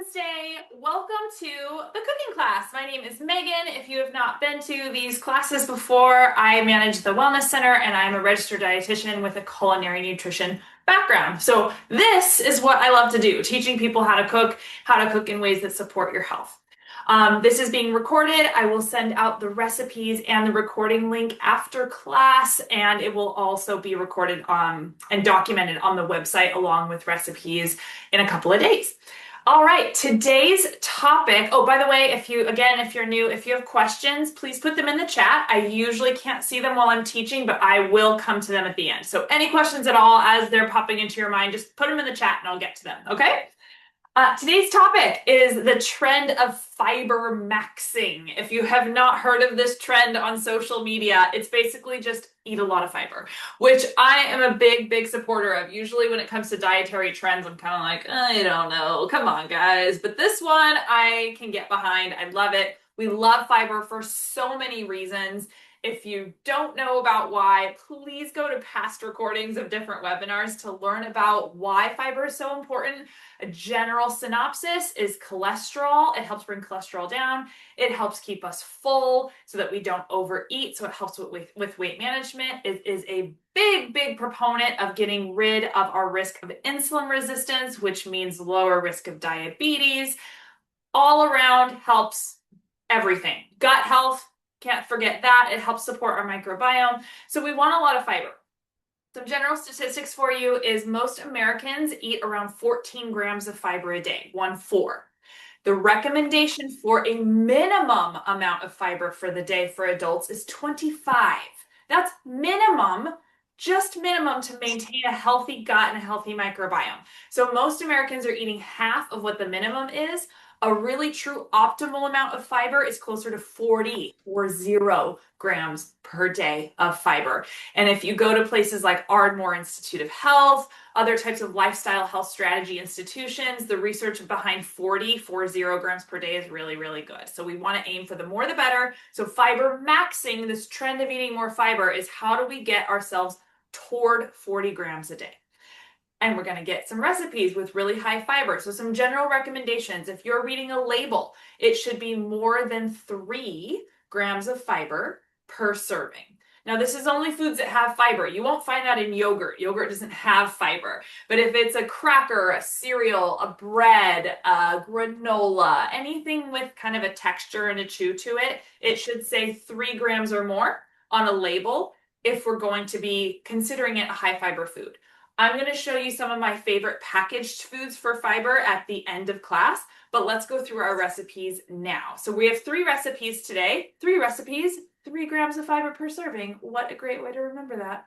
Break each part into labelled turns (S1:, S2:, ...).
S1: Wednesday. Welcome to the cooking class. My name is Megan. If you have not been to these classes before, I manage the Wellness Center and I'm a registered dietitian with a culinary nutrition background. So this is what I love to do, teaching people how to cook in ways that support your health. This is being recorded. I will send out the recipes and the recording link after class, and it will also be recorded and documented on the website along with recipes in a couple of days. All right, today's topic. Oh, by the way, if you're new, if you have questions, please put them in the chat. I usually can't see them while I'm teaching, but I will come to them at the end. So any questions at all as they're popping into your mind, just put them in the chat and I'll get to them, okay? Today's topic is the trend of fibermaxxing. If you have not heard of this trend on social media, it's basically just eat a lot of fiber, which I am a big supporter of. Usually when it comes to dietary trends, I'm kind of like, I don't know, come on guys. But this one I can get behind. I love it. We love fiber for so many reasons. If you don't know about why, please go to past recordings of different webinars to learn about why fiber is so important. A general synopsis is cholesterol. It helps bring cholesterol down. It helps keep us full so that we don't overeat. So it helps with weight management. It is a big proponent of getting rid of our risk of insulin resistance, which means lower risk of diabetes. All around helps everything. Gut health, can't forget that. It helps support our microbiome. So we want a lot of fiber. Some general statistics for you is most Americans eat around 14 grams of fiber a day, 1-4. The recommendation for a minimum amount of fiber for the day for adults is 25. That's minimum, just minimum to maintain a healthy gut and a healthy microbiome. So most Americans are eating half of what the minimum is. A really true optimal amount of fiber is closer to 40 grams per day of fiber. And if you go to places like Ardmore Institute of Health, other types of lifestyle health strategy institutions, the research behind 40 grams per day is really good. So we want to aim for the more the better. So fibermaxxing, this trend of eating more fiber, is how do we get ourselves toward 40 grams a day? And we're going to get some recipes with really high fiber. So some general recommendations. If you're reading a label, it should be more than 3 grams of fiber per serving. Now, this is only foods that have fiber. You won't find that in yogurt. Yogurt doesn't have fiber. But if it's a cracker, a cereal, a bread, a granola, anything with kind of a texture and a chew to it, it should say 3 grams or more on a label if we're going to be considering it a high fiber food. I'm going to show you some of my favorite packaged foods for fiber at the end of class, but let's go through our recipes now. So we have 3 recipes today. 3 recipes, 3 grams of fiber per serving. What a great way to remember that.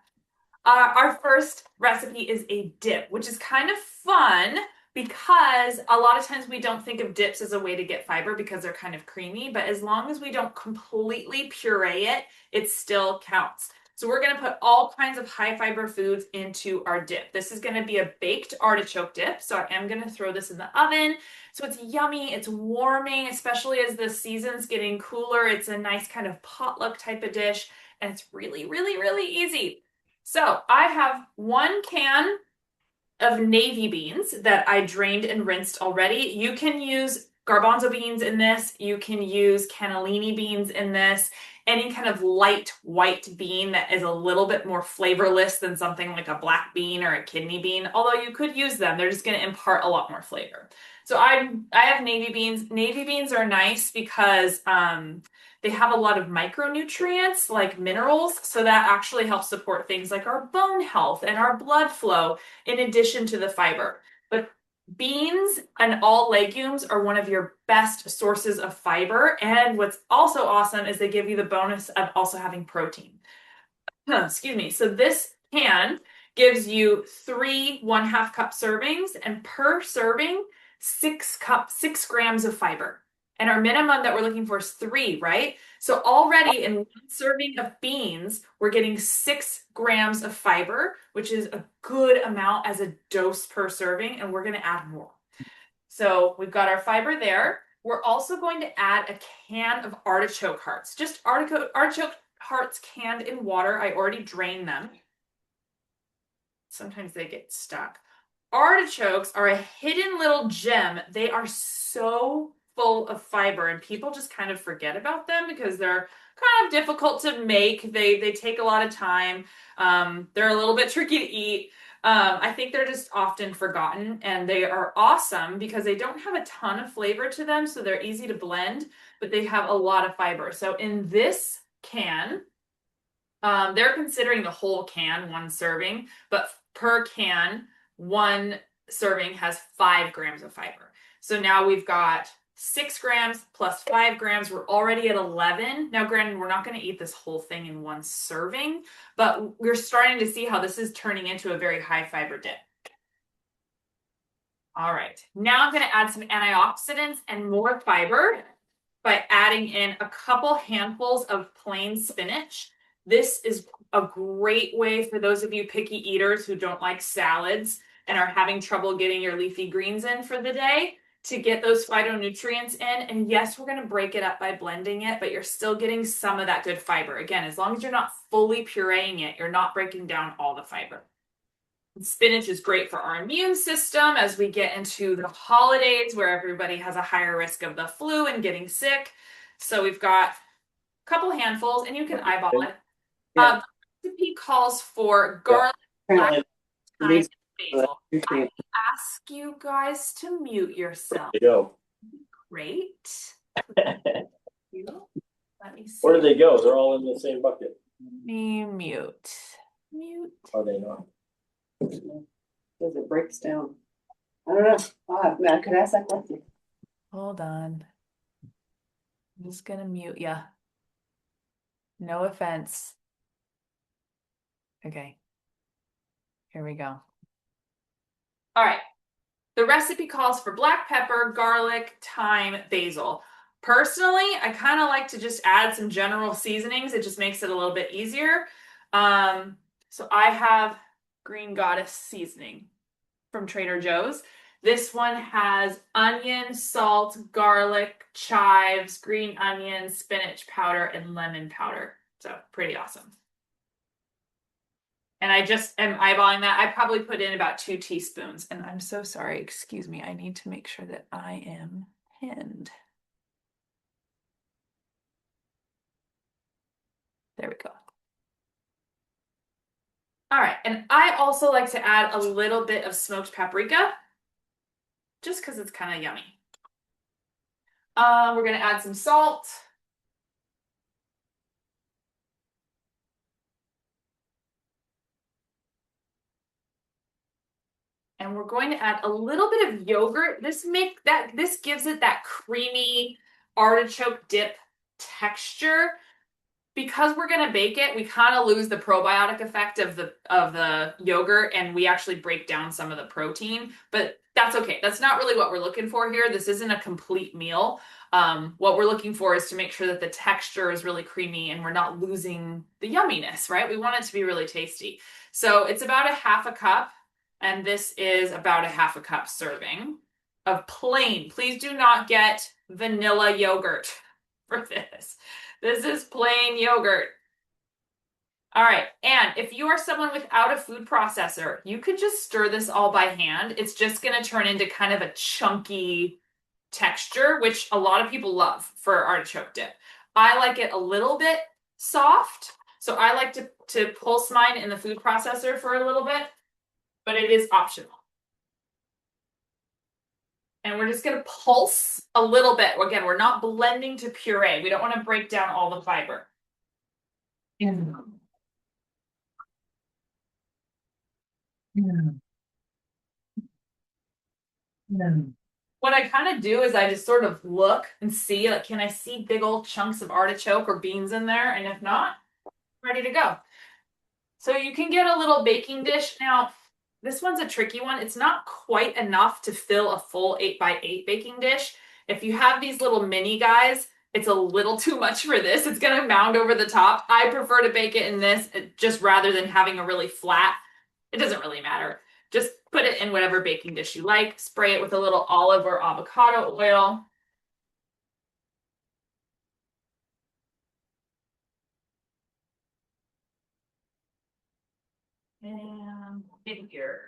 S1: Our first recipe is a dip, which is kind of fun because a lot of times we don't think of dips as a way to get fiber because they're kind of creamy, but as long as we don't completely puree it, it still counts. So we're going to put all kinds of high fiber foods into our dip. This is going to be a baked artichoke dip. So I am going to throw this in the oven. So it's yummy. It's warming, especially as the season's getting cooler. It's a nice kind of potluck type of dish. And it's really easy. So I have 1 can of navy beans that I drained and rinsed already. You can use garbanzo beans in this. You can use cannellini beans in this. Any kind of light white bean that is a little bit more flavorless than something like a black bean or a kidney bean, although you could use them. They're just going to impart a lot more flavor. So I have navy beans. Navy beans are nice because they have a lot of micronutrients like minerals, so that actually helps support things like our bone health and our blood flow in addition to the fiber. But beans and all legumes are one of your best sources of fiber. And what's also awesome is they give you the bonus of also having protein. Excuse me. So this can gives you 3 1/2 cup servings, and per serving, 6 grams of fiber. And our minimum that we're looking for is 3, right? So already in 1 serving of beans, we're getting 6 grams of fiber, which is a good amount as a dose per serving, and we're going to add more. So we've got our fiber there. We're also going to add a can of artichoke hearts, just artichoke hearts canned in water. I already drained them. Sometimes they get stuck. artichokes are a hidden little gem. They are so full of fiber, and people just kind of forget about them because they're kind of difficult to make. They take a lot of time. They're a little bit tricky to eat. I think they're just often forgotten, and they are awesome because they don't have a ton of flavor to them, so they're easy to blend, but they have a lot of fiber. So in this can, they're considering the whole can one serving, but per can, one serving has 5 grams of fiber. So now we've got 6 grams plus 5 grams. We're already at 11. Now, granted, we're not going to eat this whole thing in one serving, but we're starting to see how this is turning into a very high fiber dip. All right, now I'm going to add some antioxidants and more fiber by adding in a couple handfuls of plain spinach. This is a great way for those of you picky eaters who don't like salads and are having trouble getting your leafy greens in for the day to get those phytonutrients in. And yes, we're going to break it up by blending it, but you're still getting some of that good fiber. Again, as long as you're not fully pureeing it, you're not breaking down all the fiber. Spinach is great for our immune system as we get into the holidays where everybody has a higher risk of the flu and getting sick. So we've got a couple handfuls, and you can eyeball it. The recipe calls for garlic, black thyme, and basil. I ask you guys to mute yourself.
S2: There you go.
S1: Great. Let me see.
S2: Where do they go? They're all in the same bucket.
S1: Let me mute. Mute.
S2: Are they not?
S3: Because it breaks down. I don't know. I could ask that question.
S1: Hold on. I'm just gonna mute ya. No offense. Okay. Here we go. All right. The recipe calls for black pepper, garlic, thyme, basil. Personally, I kind of like to just add some general seasonings. It just makes it a little bit easier. So I have Green Goddess seasoning from Trader Joe's. This one has onion, salt, garlic, chives, green onion, spinach powder, and lemon powder. So pretty awesome. And I just am eyeballing that. I probably put in about 2 teaspoons. And I'm so sorry. Excuse me. I need to make sure that I am pinned. There we go. All right, and I also like to add a little bit of smoked paprika, just because it's kind of yummy. We're gonna add some salt. And we're going to add a little bit of yogurt. This gives it that creamy artichoke dip texture. Because we're going to bake it, we kind of lose the probiotic effect of the yogurt, and we actually break down some of the protein, but that's okay. That's not really what we're looking for here. This isn't a complete meal. What we're looking for is to make sure that the texture is really creamy and we're not losing the yumminess, right? We want it to be really tasty. So it's about a half a cup, and this is about a half a cup serving of plain. Please do not get vanilla yogurt for this. This is plain yogurt. All right, and if you are someone without a food processor, you could just stir this all by hand. It's just gonna turn into kind of a chunky texture, which a lot of people love for artichoke dip. I like it a little bit soft, so I like to pulse mine in the food processor for a little bit, but it is optional. And we're just gonna pulse a little bit. Again, we're not blending to puree. We don't want to break down all the fiber. What I kind of do is I just sort of look and see, like, can I see big old chunks of artichoke or beans in there? And if not, ready to go. So you can get a little baking dish. Now, this one's a tricky one. It's not quite enough to fill a full 8x8 baking dish. If you have these little mini guys, it's a little too much for this. It's going to mound over the top. I prefer to bake it in this just rather than having a really flat. It doesn't really matter. Just put it in whatever baking dish you like. Spray it with a little olive or avocado oil. And vinegar.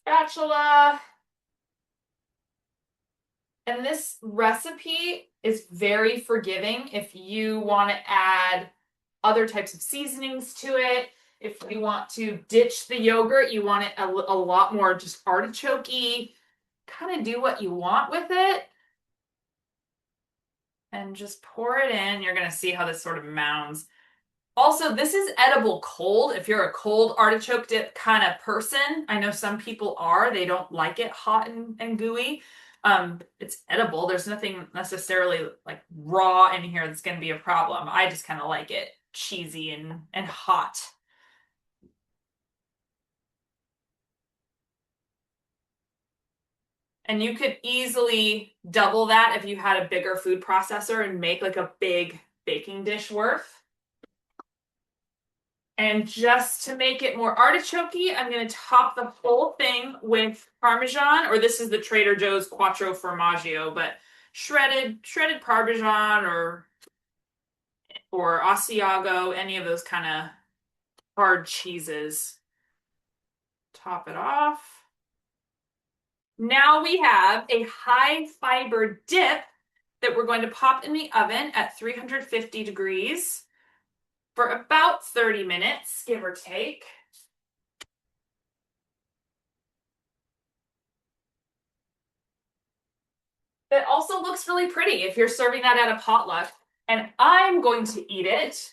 S1: spatula. And this recipe is very forgiving if you want to add other types of seasonings to it. If you want to ditch the yogurt, you want it a lot more just artichoke-y, kind of do what you want with it. And just pour it in. You're going to see how this sort of mounds. Also, this is edible cold. If you're a cold artichoke dip kind of person, I know some people are. They don't like it hot and gooey. It's edible. There's nothing necessarily like raw in here that's going to be a problem. I just kind of like it cheesy and hot. And you could easily double that if you had a bigger food processor and make like a big baking dish worth. And just to make it more artichoke-y, I'm going to top the whole thing with Parmesan, or this is the Trader Joe's Quattro Formaggio, but shredded Parmesan or Asiago, any of those kind of hard cheeses. Top it off. Now we have a high fiber dip that we're going to pop in the oven at 350 degrees for about 30 minutes, give or take. That also looks really pretty if you're serving that at a potluck. And I'm going to eat it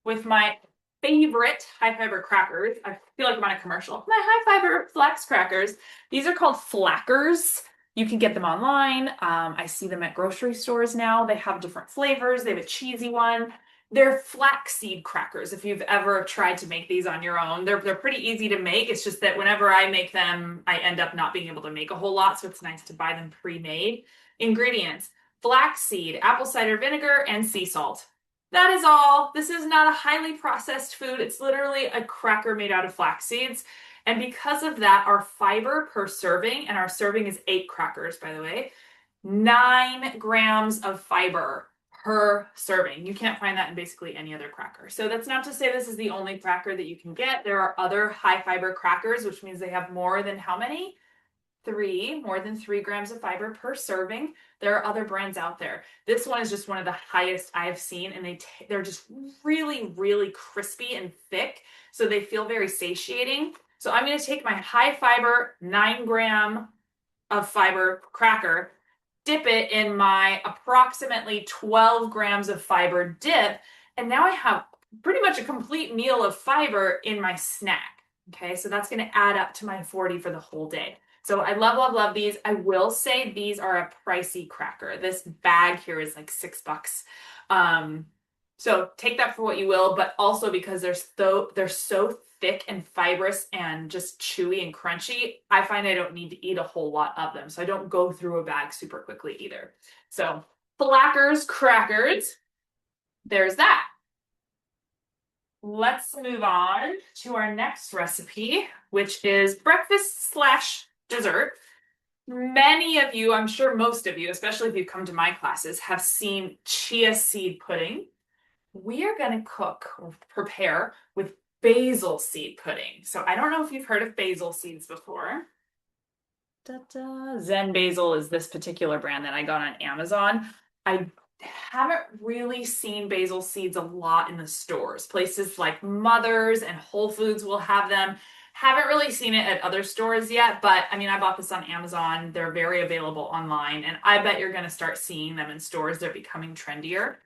S1: with my favorite high fiber crackers. I feel like I'm on a commercial. My high fiber flax crackers. These are called Flackers. You can get them online. I see them at grocery stores now. They have different flavors. They have a cheesy one. They're flaxseed crackers. If you've ever tried to make these on your own, they're pretty easy to make. It's just that whenever I make them, I end up not being able to make a whole lot. So it's nice to buy them pre-made. Ingredients: flaxseed, apple cider vinegar, and sea salt. That is all. This is not a highly processed food. It's literally a cracker made out of flax seeds. And because of that, our fiber per serving, and our serving is 8 crackers, by the way, 9 grams of fiber per serving. You can't find that in basically any other cracker. So that's not to say this is the only cracker that you can get. There are other high fiber crackers, which means they have more than how many? 3, more than 3 grams of fiber per serving. There are other brands out there. This one is just one of the highest I've seen, and they're just really, really crispy and thick, so they feel very satiating. So I'm going to take my high fiber 9 gram of fiber cracker, dip it in my approximately 12 grams of fiber dip, and now I have pretty much a complete meal of fiber in my snack. Okay, so that's going to add up to my 40 for the whole day. So I love, love, love these. I will say these are a pricey cracker. This bag here is like $6. So take that for what you will, but also because they're so thick and fibrous and just chewy and crunchy, I find I don't need to eat a whole lot of them. So I don't go through a bag super quickly either. So Flackers crackers, there's that. Let's move on to our next recipe, which is breakfast/dessert. Many of you, I'm sure most of you, especially if you've come to my classes, have seen chia seed pudding. We are going to cook or prepare with basil seed pudding. So I don't know if you've heard of basil seeds before. Zen Basil is this particular brand that I got on Amazon. I haven't really seen basil seeds a lot in the stores. Places like Mother's and Whole Foods will have them. Haven't really seen it at other stores yet, but I mean, I bought this on Amazon. They're very available online, and I bet you're going to start seeing them in stores. They're becoming trendier.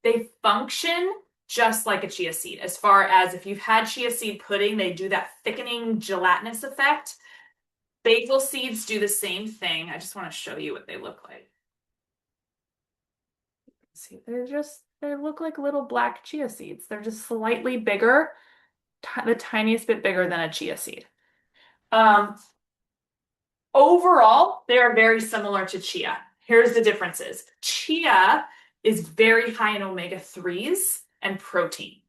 S1: They function just like a chia seed. As far as if you've had chia seed pudding, they do that thickening gelatinous effect. Basil seeds do the same thing. I just want to show you what they look like. See, they look like little black chia seeds. They're just slightly bigger, the tiniest bit bigger than a chia seed. Overall, they are very similar to chia. Here's the differences. Chia is very high in omega-3s and protein.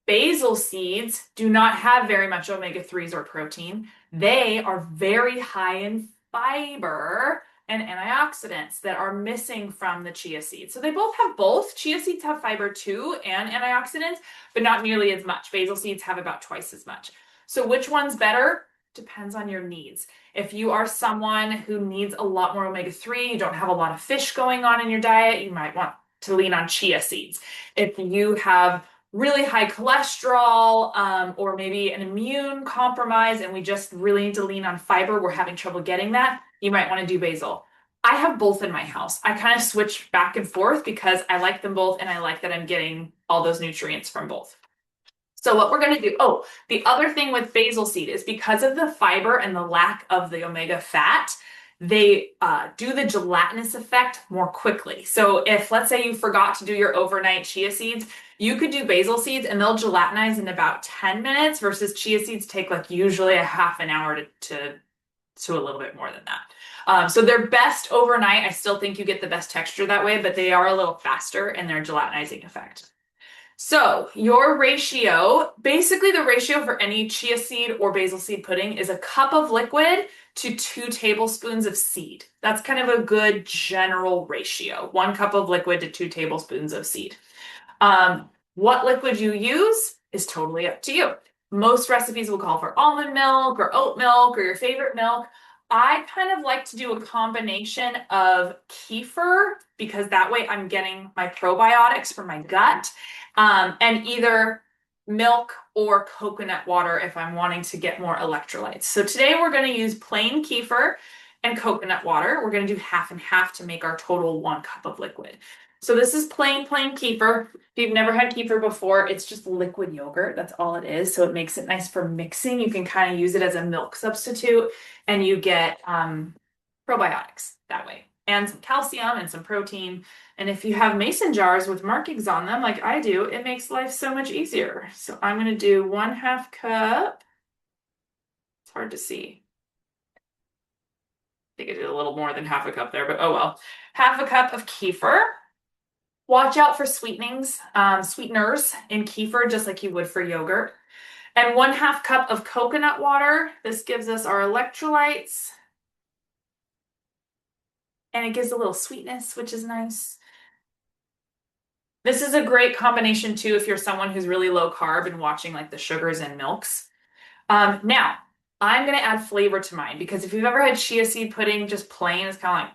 S1: Basil seeds do not have very much omega-3s or protein. They are very high in fiber and antioxidants that are missing from the chia seeds. So they both have both. Chia seeds have fiber too and antioxidants, but not nearly as much. Basil seeds have about twice as much. So which one's better? depends on your needs. If you are someone who needs a lot more omega-3, you don't have a lot of fish going on in your diet, you might want to lean on chia seeds. If you have really high cholesterol, or maybe an immune compromise and we just really need to lean on fiber, we're having trouble getting that, you might want to do basil. I have both in my house. I kind of switch back and forth because I like them both and I like that I'm getting all those nutrients from both. So what we're going to do, oh, the other thing with basil seed is because of the fiber and the lack of the omega fat, they do the gelatinous effect more quickly. So if, let's say you forgot to do your overnight chia seeds, you could do basil seeds and they'll gelatinize in about 10 minutes versus chia seeds take like usually a half an hour to a little bit more than that. So they're best overnight. I still think you get the best texture that way, but they are a little faster in their gelatinizing effect. So your ratio, basically the ratio for any chia seed or basil seed pudding is a cup of liquid to 2 tablespoons of seed. That's kind of a good general ratio. 1 cup of liquid to 2 tablespoons of seed. What liquid you use is totally up to you. Most recipes will call for almond milk or oat milk or your favorite milk. I kind of like to do a combination of kefir because that way I'm getting my probiotics from my gut, and either milk or coconut water if I'm wanting to get more electrolytes. So today we're going to use plain kefir and coconut water. We're going to do half and half to make our total 1 cup of liquid. So this is plain kefir. If you've never had kefir before, it's just liquid yogurt. That's all it is. So it makes it nice for mixing. You can kind of use it as a milk substitute and you get probiotics that way and some calcium and some protein. And if you have mason jars with markings on them, like I do, it makes life so much easier. So I'm going to do 1/2 cup. It's hard to see. I think I did a little more than half a cup there, but oh well. 1/2 cup of kefir. Watch out for sweeteners in kefir, just like you would for yogurt. And 1/2 cup of coconut water. This gives us our electrolytes. And it gives a little sweetness, which is nice. This is a great combination too if you're someone who's really low carb and watching like the sugars and milks. Now, I'm going to add flavor to mine because if you've ever had chia seed pudding just plain, it's kind of like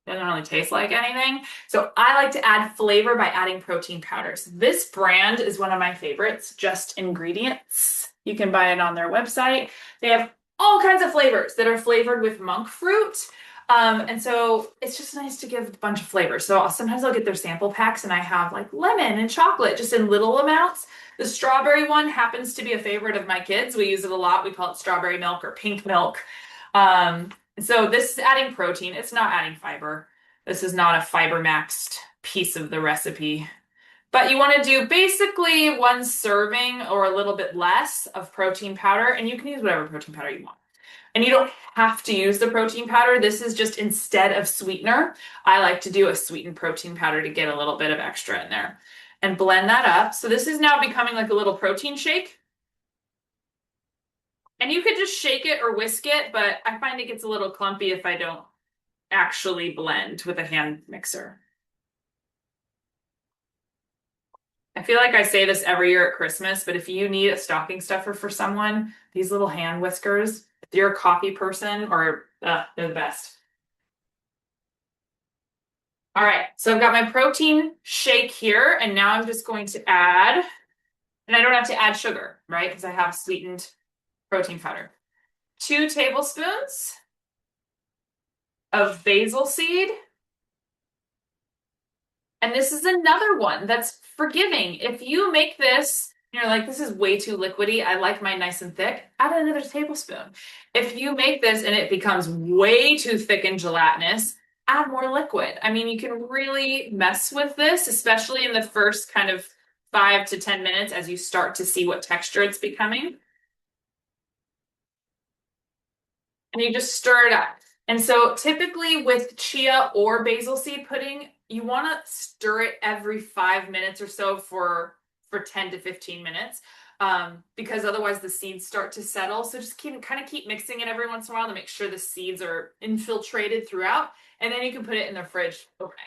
S1: doesn't really taste like anything. So I like to add flavor by adding protein powders. This brand is one of my favorites, Just Ingredients. You can buy it on their website. They have all kinds of flavors that are flavored with monk fruit. And so it's just nice to give a bunch of flavors. So sometimes I'll get their sample packs and I have like lemon and chocolate just in little amounts. The strawberry one happens to be a favorite of my kids. We use it a lot. We call it strawberry milk or pink milk. So this is adding protein. It's not adding fiber. This is not a Fibermaxxed piece of the recipe. But you want to do basically 1 serving or a little bit less of protein powder, and you can use whatever protein powder you want. And you don't have to use the protein powder. This is just instead of sweetener. I like to do a sweetened protein powder to get a little bit of extra in there. And blend that up. So this is now becoming like a little protein shake. And you could just shake it or whisk it, but I find it gets a little clumpy if I don't actually blend with a hand mixer. I feel like I say this every year at Christmas, but if you need a stocking stuffer for someone, these little hand whiskers, if you're a coffee person, or they're the best. All right, so I've got my protein shake here, and now I'm just going to add, and I don't have to add sugar, right? Because I have sweetened protein powder. 2 tablespoons of basil seed. And this is another one that's forgiving. If you make this, you're like, this is way too liquidy. I like mine nice and thick. Add another tablespoon. If you make this and it becomes way too thick and gelatinous, add more liquid. I mean, you can really mess with this, especially in the first kind of 5 to 10 minutes as you start to see what texture it's becoming. And you just stir it up. And so typically with chia or basil seed pudding, you want to stir it every 5 minutes or so for 10 to 15 minutes, because otherwise the seeds start to settle. So just keep mixing it every once in a while to make sure the seeds are infiltrated throughout, and then you can put it in the fridge overnight.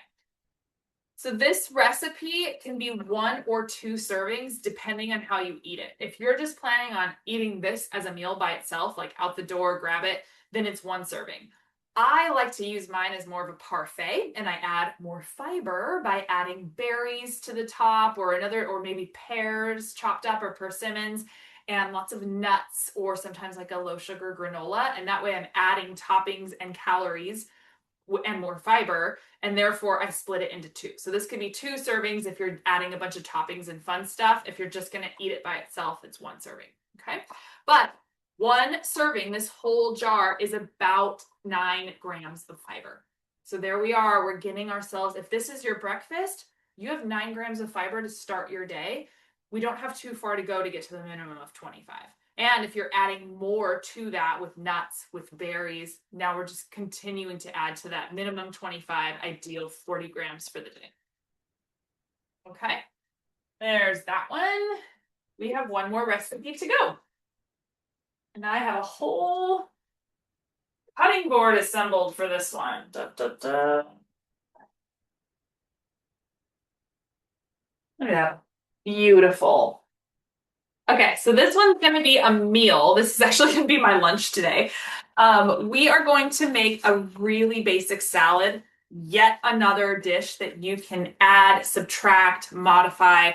S1: So this recipe can be 1 or 2 servings depending on how you eat it. If you're just planning on eating this as a meal by itself, like out the door, grab it, then it's 1 serving. I like to use mine as more of a parfait, and I add more fiber by adding berries to the top or maybe pears chopped up or persimmons and lots of nuts or sometimes like a low sugar granola. And that way I'm adding toppings and calories and more fiber, and therefore I split it into 2. So this could be 2 servings if you're adding a bunch of toppings and fun stuff. If you're just going to eat it by itself, it's 1 serving. Okay. But 1 serving, this whole jar is about 9 grams of fiber. So there we are. We're getting ourselves, if this is your breakfast, you have 9 grams of fiber to start your day. We don't have too far to go to get to the minimum of 25. And if you're adding more to that with nuts, with berries, now we're just continuing to add to that minimum 25, ideal 40 grams for the day. Okay, there's that one. We have 1 more recipe to go. And I have a whole cutting board assembled for this one. Da, da, da. Look at that. Beautiful. Okay, so this one's going to be a meal. This is actually going to be my lunch today. We are going to make a really basic salad, yet another dish that you can add, subtract, modify.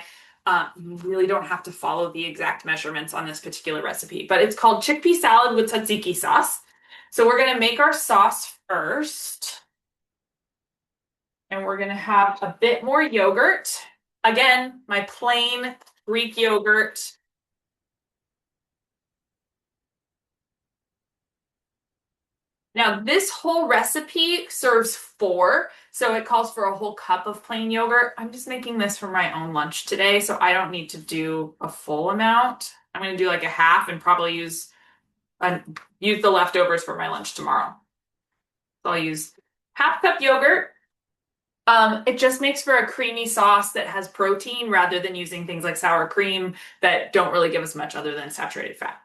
S1: You really don't have to follow the exact measurements on this particular recipe, but it's called chickpea salad with tzatziki sauce. So we're going to make our sauce first. And we're going to have a bit more yogurt. Again, my plain Greek yogurt. Now, this whole recipe serves 4, so it calls for a whole cup of plain yogurt. I'm just making this for my own lunch today, so I don't need to do a full amount. I'm going to do like a half and probably use the leftovers for my lunch tomorrow. So I'll use half cup yogurt. It just makes for a creamy sauce that has protein rather than using things like sour cream that don't really give us much other than saturated fat.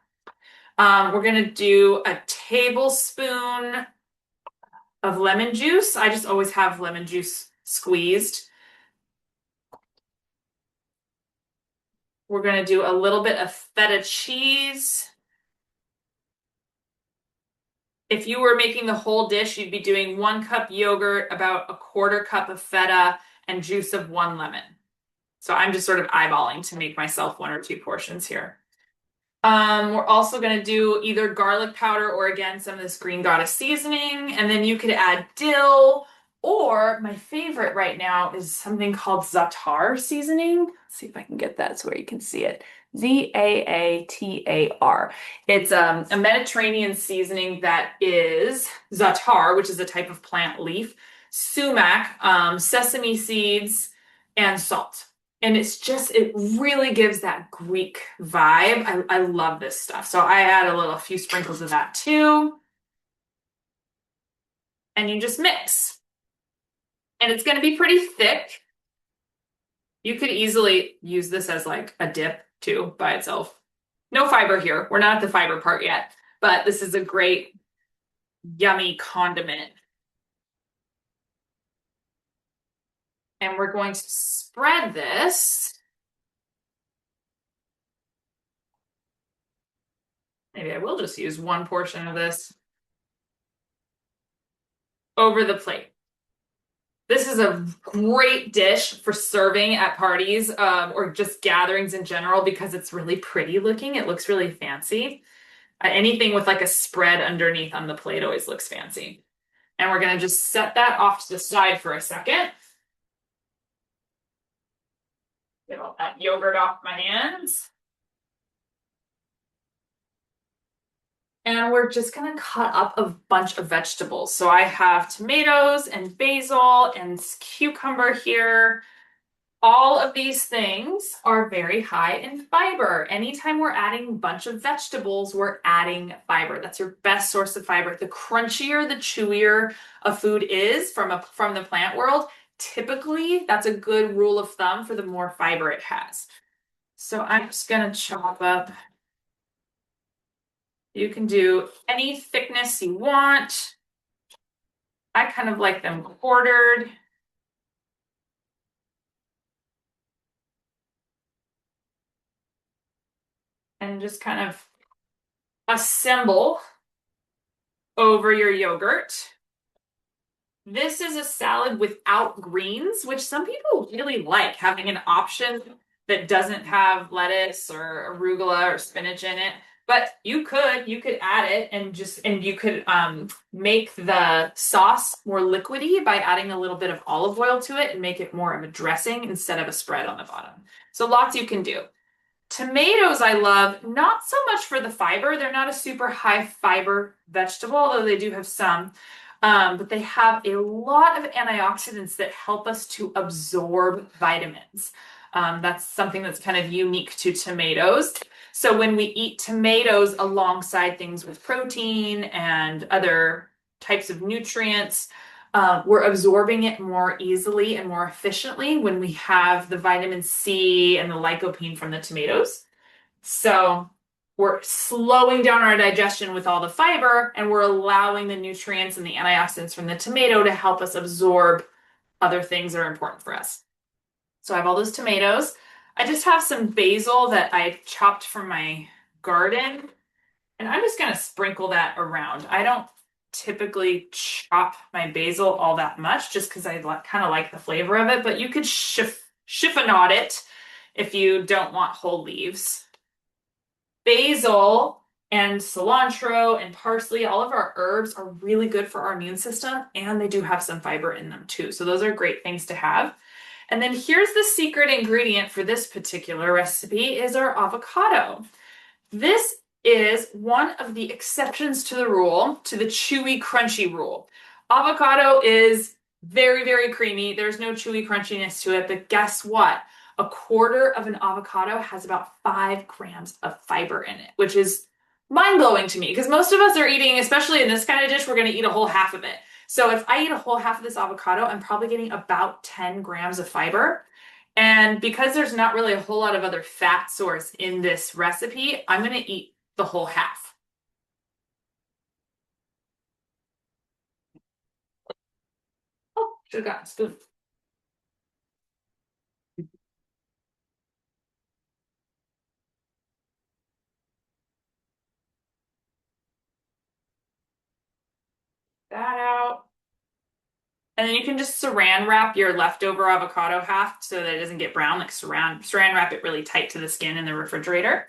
S1: We're going to do a tablespoon of lemon juice. I just always have lemon juice squeezed. We're going to do a little bit of feta cheese. If you were making the whole dish, you'd be doing 1 cup yogurt, about a 1/4 cup of feta, and juice of 1 lemon. So I'm just sort of eyeballing to make myself 1 or 2 portions here. We're also going to do either garlic powder or, again, some of this Green Goddess seasoning. And then you could add dill, or my favorite right now is something called za'atar seasoning. Let's see if I can get that so where you can see it. Zaatar. It's a Mediterranean seasoning that is za'atar, which is a type of plant leaf, sumac, sesame seeds, and salt. And it really gives that Greek vibe. I love this stuff. So I add a few sprinkles of that too. And you just mix. And it's going to be pretty thick. You could easily use this as like a dip too by itself. No fiber here. We're not at the fiber part yet, but this is a great, yummy condiment. And we're going to spread this. Maybe I will just use 1 portion of this over the plate. This is a great dish for serving at parties or just gatherings in general because it's really pretty looking. It looks really fancy. Anything with like a spread underneath on the plate always looks fancy. And we're going to just set that off to the side for a second. Get all that yogurt off my hands. And we're just going to cut up a bunch of vegetables. So I have tomatoes and basil and cucumber here. All of these things are very high in fiber. Anytime we're adding a bunch of vegetables, we're adding fiber. That's your best source of fiber. The crunchier, the chewier a food is from the plant world, typically that's a good rule of thumb for the more fiber it has. So I'm just going to chop up. You can do any thickness you want. I kind of like them quartered. and just kind of assemble over your yogurt. This is a salad without greens, which some people really like, having an option that doesn't have lettuce or arugula or spinach in it. But you could add it and you could make the sauce more liquidy by adding a little bit of olive oil to it and make it more of a dressing instead of a spread on the bottom. So lots you can do. Tomatoes I love, not so much for the fiber. They're not a super high fiber vegetable, although they do have some. But they have a lot of antioxidants that help us to absorb vitamins. That's something that's kind of unique to tomatoes. So when we eat tomatoes alongside things with protein and other types of nutrients, we're absorbing it more easily and more efficiently when we have the vitamin C and the lycopene from the tomatoes. So we're slowing down our digestion with all the fiber, and we're allowing the nutrients and the antioxidants from the tomato to help us absorb other things that are important for us. So I have all those tomatoes. I just have some basil that I chopped from my garden, and I'm just going to sprinkle that around. I don't typically chop my basil all that much just because I kind of like the flavor of it, but you could chiffonade it if you don't want whole leaves. Basil and cilantro and parsley, all of our herbs are really good for our immune system, and they do have some fiber in them too. So those are great things to have. And then here's the secret ingredient for this particular recipe is our avocado. This is one of the exceptions to the rule, to the chewy, crunchy rule. Avocado is very, very creamy. There's no chewy crunchiness to it, but guess what? A quarter of an avocado has about 5 grams of fiber in it, which is mind-blowing to me because most of us are eating, especially in this kind of dish, we're going to eat a whole half of it. So if I eat a whole half of this avocado, I'm probably getting about 10 grams of fiber. And because there's not really a whole lot of other fat source in this recipe, I'm going to eat the whole half. Oh, should have gotten a spoon. That out. And then you can just saran wrap your leftover avocado half so that it doesn't get brown, like saran wrap it really tight to the skin in the refrigerator.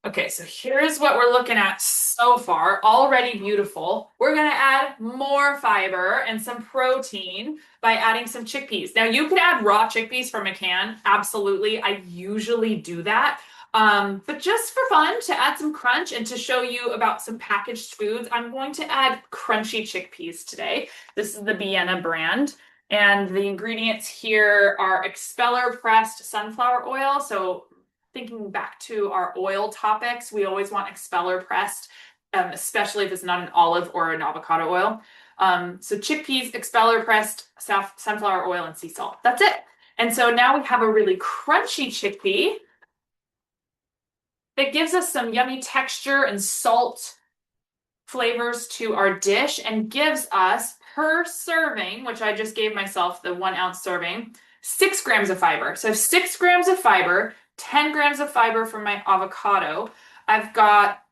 S1: Okay, so here's what we're looking at so far. Already beautiful. We're gonna add more fiber and some protein by adding some chickpeas. Now you could add raw chickpeas from a can, absolutely. I usually do that. But just for fun, to add some crunch and to show you about some packaged foods, I'm going to add crunchy chickpeas today. This is the Vienna brand. And the ingredients here are expeller pressed sunflower oil. So thinking back to our oil topics, we always want expeller pressed, especially if it's not an olive or an avocado oil. So chickpeas, expeller pressed, sunflower oil, and sea salt. That's it. And so now we have a really crunchy chickpea that gives us some yummy texture and salt flavors to our dish and gives us per serving, which I just gave myself the 1 ounce serving, 6 grams of fiber. So 6 grams of fiber, 10 grams of fiber from my avocado. I've got,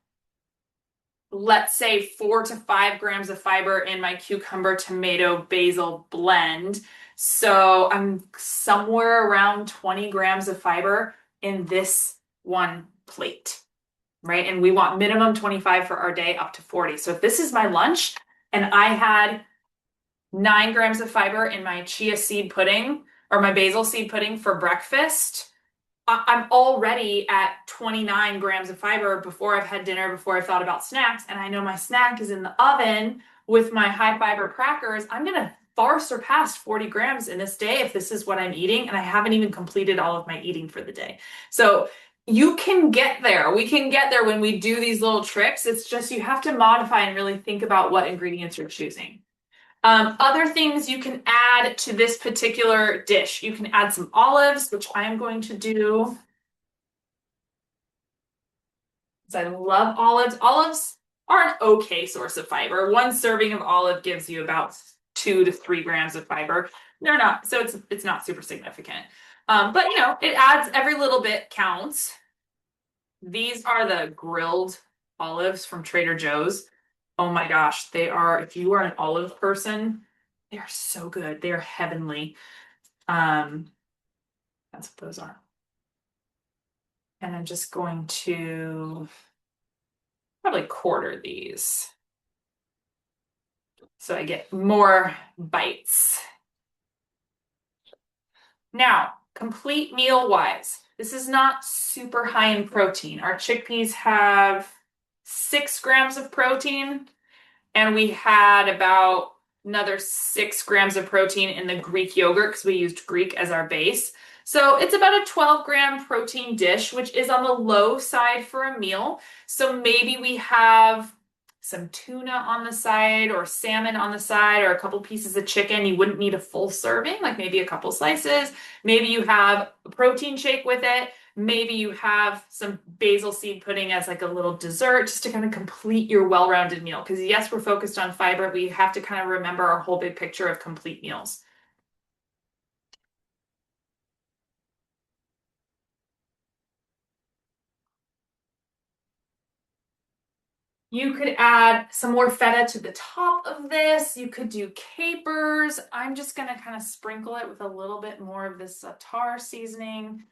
S1: let's say, 4 to 5 grams of fiber in my cucumber, tomato, basil blend. So I'm somewhere around 20 grams of fiber in this one plate, right? And we want minimum 25 for our day, up to 40. So if this is my lunch and I had 9 grams of fiber in my chia seed pudding or my basil seed pudding for breakfast, I'm already at 29 grams of fiber before I've had dinner, before I've thought about snacks. And I know my snack is in the oven with my high fiber crackers. I'm going to far surpass 40 grams in this day if this is what I'm eating. And I haven't even completed all of my eating for the day. So you can get there. We can get there when we do these little tricks. It's just you have to modify and really think about what ingredients you're choosing. Other things you can add to this particular dish. You can add some olives, which I am going to do. Because I love olives. Olives are an okay source of fiber. 1 serving of olive gives you about 2 to 3 grams of fiber. They're not, so it's not super significant. But you know, it adds, every little bit counts. These are the grilled olives from Trader Joe's. Oh my gosh, they are, if you are an olive person, they are so good. They are heavenly. Um, that's what those are. And I'm just going to probably quarter these so I get more bites. Now, complete meal wise, this is not super high in protein. Our chickpeas have 6 grams of protein, and we had about another 6 grams of protein in the Greek yogurt because we used Greek as our base. So it's about a 12-gram protein dish, which is on the low side for a meal. So maybe we have some tuna on the side or salmon on the side or a couple pieces of chicken. You wouldn't need a full serving, like maybe a couple slices. Maybe you have a protein shake with it. Maybe you have some basil seed pudding as like a little dessert just to kind of complete your well-rounded meal. Because yes, we're focused on fiber, but you have to kind of remember our whole big picture of complete meals. You could add some more feta to the top of this. You could do capers. I'm just gonna kind of sprinkle it with a little bit more of this tartar seasoning.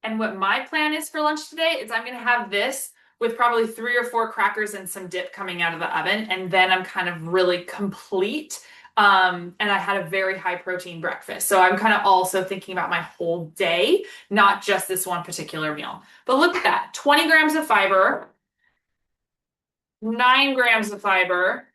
S1: And what my plan is for lunch today is I'm gonna have this with probably 3 or 4 crackers and some dip coming out of the oven. And then I'm kind of really complete. And I had a very high protein breakfast. So I'm kind of also thinking about my whole day, not just this one particular meal. But look at that, 20 grams of fiber, 9 grams of fiber,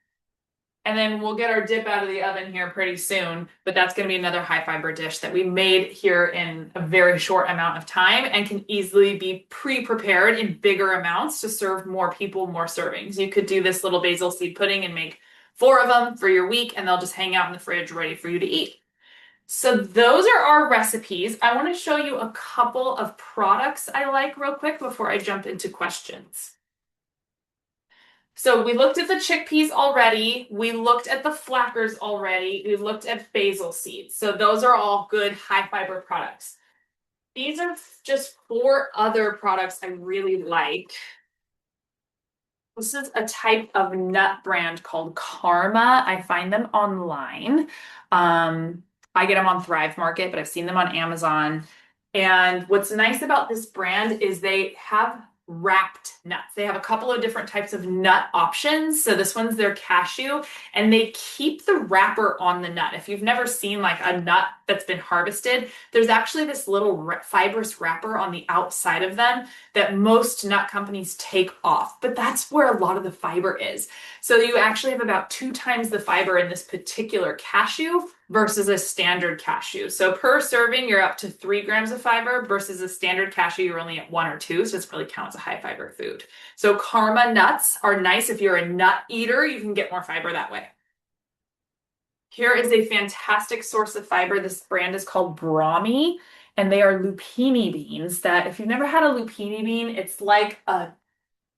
S1: and then we'll get our dip out of the oven here pretty soon. But that's going to be another high fiber dish that we made here in a very short amount of time and can easily be pre-prepared in bigger amounts to serve more people, more servings. You could do this little basil seed pudding and make 4 of them for your week, and they'll just hang out in the fridge ready for you to eat. So those are our recipes. I want to show you a couple of products I like real quick before I jump into questions. So we looked at the chickpeas already. We looked at the flackers already. We looked at basil seeds. So those are all good high fiber products. These are just 4 other products I really like. This is a type of nut brand called Karma. I find them online. I get them on Thrive Market, but I've seen them on Amazon. And what's nice about this brand is they have wrapped nuts. They have a couple of different types of nut options. So this one's their cashew, and they keep the wrapper on the nut. If you've never seen like a nut that's been harvested, there's actually this little fibrous wrapper on the outside of them that most nut companies take off. But that's where a lot of the fiber is. So you actually have about 2 times the fiber in this particular cashew versus a standard cashew. So per serving, you're up to 3 grams of fiber versus a standard cashew, you're only at 1 or 2. So it's really counts as a high fiber food. So Karma nuts are nice. If you're a nut eater, you can get more fiber that way. Here is a fantastic source of fiber. This brand is called Brahmi, and they are lupini beans that if you've never had a lupini bean, it's like a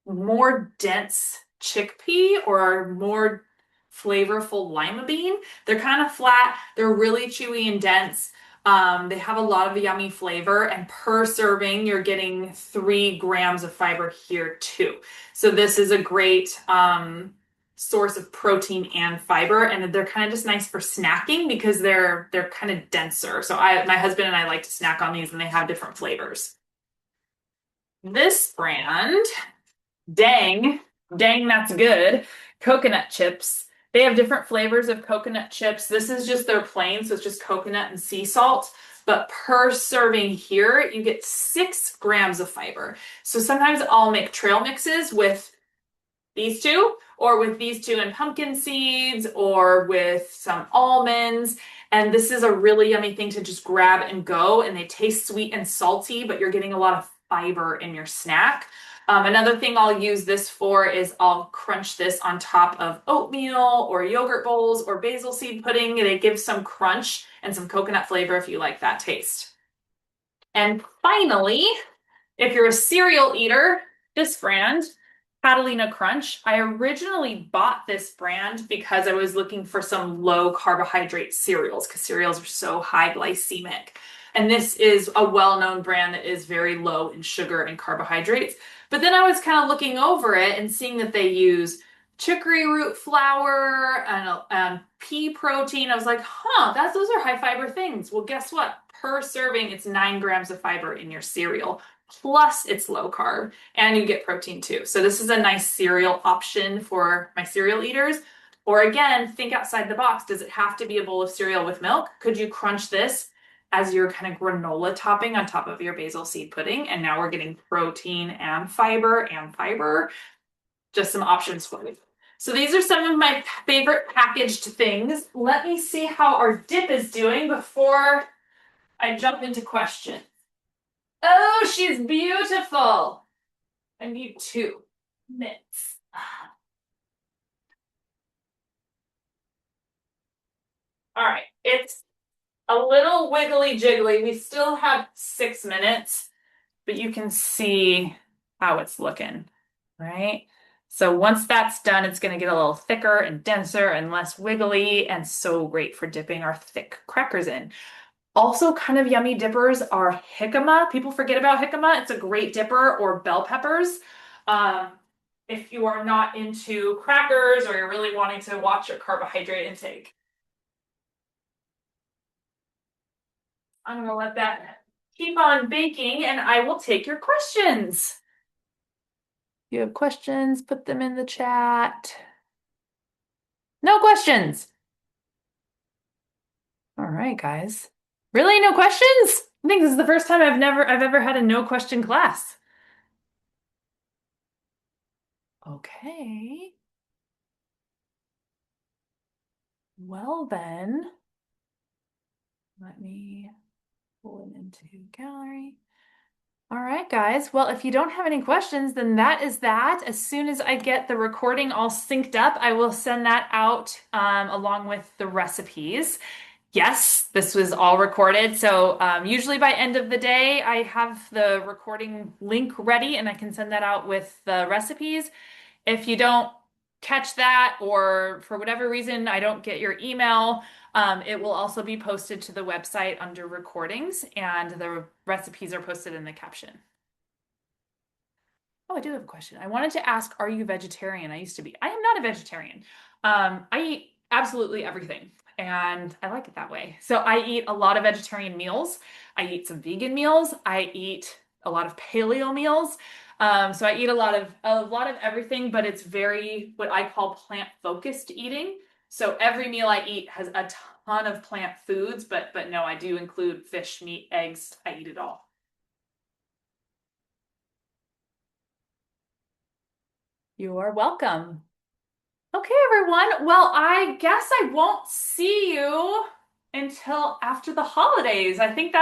S1: more dense chickpea or a more flavorful lima bean. They're kind of flat. They're really chewy and dense. They have a lot of yummy flavor, and per serving, you're getting 3 grams of fiber here too. So this is a great source of protein and fiber, and they're kind of just nice for snacking because they're kind of denser. So my husband and I like to snack on these, and they have different flavors. This brand, Dang, that's good. Coconut chips. They have different flavors of coconut chips. This is just their plain, so it's just coconut and sea salt. But per serving here, you get 6 grams of fiber. So sometimes I'll make trail mixes with these 2, or with these 2 and pumpkin seeds, or with some almonds. And this is a really yummy thing to just grab and go. And they taste sweet and salty, but you're getting a lot of fiber in your snack. Another thing I'll use this for is I'll crunch this on top of oatmeal or yogurt bowls or basil seed pudding. They give some crunch and some coconut flavor if you like that taste. And finally, if you're a cereal eater, this brand, Catalina Crunch. I originally bought this brand because I was looking for some low carbohydrate cereals because cereals are so high glycemic. And this is a well-known brand that is very low in sugar and carbohydrates. But then I was kind of looking over it and seeing that they use chicory root flour and pea protein. I was like, huh, those are high fiber things. Well, guess what? Per serving, it's 9 grams of fiber in your cereal. Plus, it's low carb and you get protein too. So, this is a nice cereal option for my cereal eaters. Or again, think outside the box. Does it have to be a bowl of cereal with milk? Could you crunch this as your kind of granola topping on top of your basil seed pudding? And now we're getting protein and fiber. Just some options for you. So these are some of my favorite packaged things. Let me see how our dip is doing before I jump into questions. Oh, she's beautiful. I need 2 minutes. All right, it's a little wiggly jiggly. We still have 6 minutes, but you can see how it's looking, right? So once that's done, it's going to get a little thicker and denser and less wiggly, and so great for dipping our thick crackers in. Also, kind of yummy dippers are jicama. People forget about jicama. It's a great dipper, or bell peppers. If you are not into crackers or you're really wanting to watch your carbohydrate intake. I'm going to let that keep on baking and I will take your questions. If you have questions, put them in the chat. No questions. All right, guys. Really, no questions? I think this is the first time I've ever had a no question class. Okay. Well then, let me pull it into gallery. All right, guys. Well, if you don't have any questions, then that is that. As soon as I get the recording all synced up, I will send that out along with the recipes. Yes, this was all recorded. So usually by end of the day, I have the recording link ready and I can send that out with the recipes. If you don't catch that, or for whatever reason, I don't get your email, it will also be posted to the website under recordings, and the recipes are posted in the caption. Oh, I do have a question. I wanted to ask, are you vegetarian? I used to be. I am not a vegetarian. I eat absolutely everything, and I like it that way. So I eat a lot of vegetarian meals. I eat some vegan meals. I eat a lot of paleo meals. So I eat a lot of everything, but it's very what I call plant-focused eating. So every meal I eat has a ton of plant foods, but no, I do include fish, meat, eggs. I eat it all. You are welcome. Okay, everyone. Well, I guess I won't see you until after the holidays. I think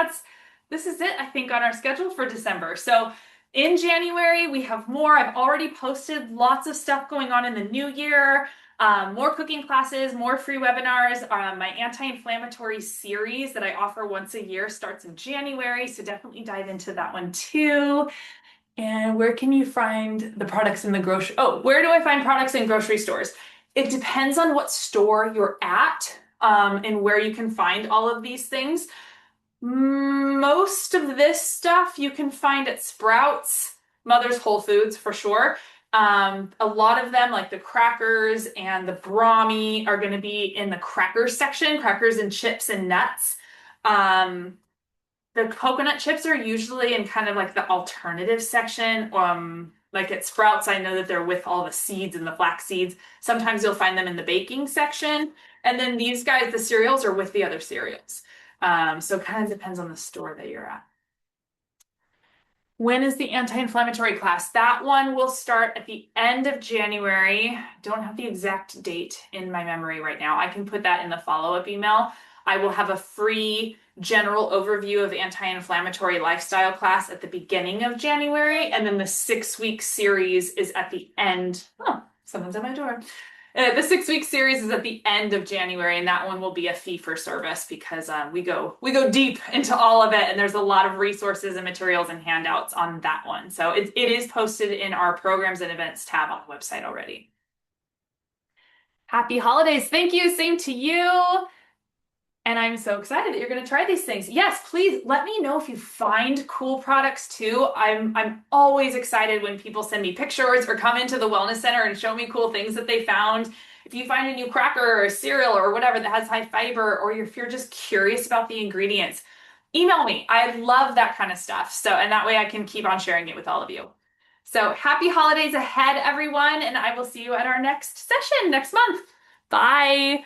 S1: this is it, I think, on our schedule for December. So in January, we have more. I've already posted lots of stuff going on in the new year. More cooking classes, more free webinars. My anti-inflammatory series that I offer once a year starts in January, so definitely dive into that one too. And where can you find the products in the grocery? Oh, where do I find products in grocery stores? It depends on what store you're at, and where you can find all of these things. Most of this stuff you can find at Sprouts, Mother's Whole Foods for sure. A lot of them, like the crackers and the brahmi, are going to be in the crackers section, crackers and chips and nuts. The coconut chips are usually in kind of like the alternative section. Like at Sprouts, I know that they're with all the seeds and the flax seeds. Sometimes you'll find them in the baking section. And then these guys, the cereals, are with the other cereals. So it kind of depends on the store that you're at. When is the anti-inflammatory class? That one will start at the end of January. Don't have the exact date in my memory right now. I can put that in the follow-up email. I will have a free general overview of anti-inflammatory lifestyle class at the beginning of January, and then the 6-week series is at the end. Oh, someone's at my door. The 6-week series is at the end of January, and that one will be a fee for service because we go deep into all of it, and there's a lot of resources and materials and handouts on that one. So it is posted in our programs and events tab on the website already. Happy holidays. Thank you. Same to you. And I'm so excited that you're going to try these things. Yes, please let me know if you find cool products too. I'm always excited when people send me pictures or come into the wellness center and show me cool things that they found. If you find a new cracker or a cereal or whatever that has high fiber, or if you're just curious about the ingredients, email me. I love that kind of stuff. So, and that way I can keep on sharing it with all of you. So happy holidays ahead, everyone, and I will see you at our next session next month. Bye.